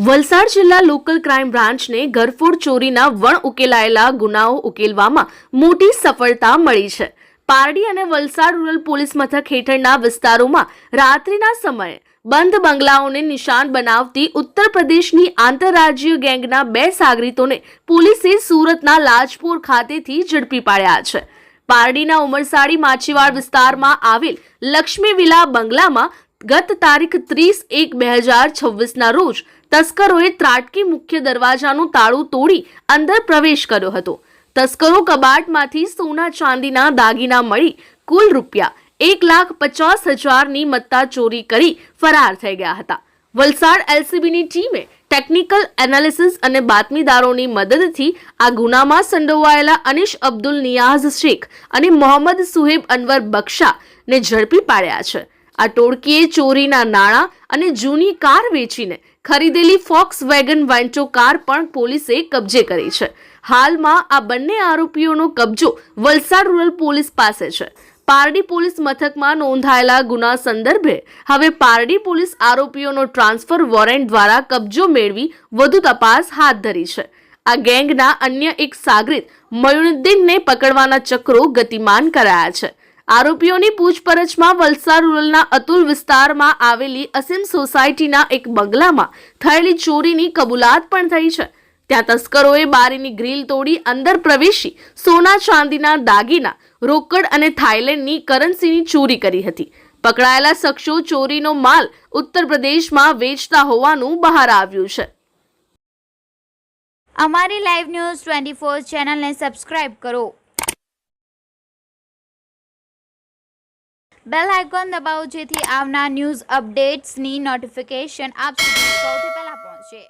વલસાડ જિલ્લા local crime બ્રાન્ચને ઘરફોડ ચોરીના ઉકેલાયેલા ગુનાઓ ઉકેલવામાં મોટી સફળતા મળી છે। પારડી અને વલસાડ રૂરલ પોલીસ મથક હેઠળના વિસ્તારોમાં રાત્રિના સમયે બંધ બંગલાઓને નિશાન બનાવતી ઉત્તર પ્રદેશની આંતરરાજ્ય ગેંગના 2 સાગરીતોને પોલીસે સુરતના લાજપોર ખાતેથી ઝડપી પાડ્યા છે। પારડીના ઉમરસાડી માછીવાડ વિસ્તારમાં આવેલ લક્ષ્મી વિલા બંગલામાં ગત તારીખ 30/1/2026ના રોજ તસ્કરોએ ત્રાટકી મુખ્ય દરવાજાનું તાળું તોડી અંદર પ્રવેશ કર્યો હતો। તસ્કરો કબાટમાંથી સોના ચાંદીના દાગીના મળી કુલ રૂપિયા 1,50,000ની મત્તા ચોરી કરી ફરાર થઈ ગયા હતા। વલસાડ એલસીબીની ટીમે ટેકનિકલ એનાલિસિસ અને બાતમીદારોની મદદથી આ ગુનામાં સંડોવાયેલા અનીશ અબ્દુલ નિયાઝ શેખ અને મોહમ્મદ સુહેબ અનવર બક્ષાને ઝડપી પાડ્યા છે। આ ટોળકીએ ચોરીના નાણાં અને જૂની કાર વેચીને ખરીદેલી ફોક્સવેગન વેન્ટો કાર પણ પોલીસે કબજે કરી છે। હાલમાં આ બંને આરોપીઓનો કબજો વલસાડ રૂરલ પોલીસ પાસે છે। પારડી પોલીસ મથકમાં નોંધાયેલા ગુના સંદર્ભે હવે પારડી પોલીસ આરોપીઓનો ટ્રાન્સફર વોરંટ દ્વારા કબજો મેળવી વધુ તપાસ હાથ ધરી છે। આ ગેંગના અન્ય એક સાગરીત મયુનુદ્દીનને પકડવાના ચક્રો ગતિમાન કરાયા છે। આરોપીઓની પૂછપરછમાં વલસાડ રૂરલના અતુલ વિસ્તારમાં આવેલી અસીમ સોસાયટીના એક બંગલામાં થયેલી ચોરીની કબૂલાત પણ થઈ છે। ત્યાં તસ્કરોએ બારીની ગ્રીલ તોડી અંદર પ્રવેશી સોના ચાંદીના દાગીના, રોકડ અને થાઈલેન્ડની કરન્સીની ચોરી કરી હતી। પકડાયેલા શખ્સો ચોરીનો માલ ઉત્તર પ્રદેશમાં વેચતા હોવાનું બહાર આવ્યું છે। અમારી લાઈવ ન્યૂઝ 24 ચેનલને સબસ્ક્રાઇબ કરો, બેલ આઇકોન દબાવો જેથી આવનાર ન્યૂઝ અપડેટ્સની નોટિફિકેશન આપ સુધી સૌથી પહેલા પહોંચે।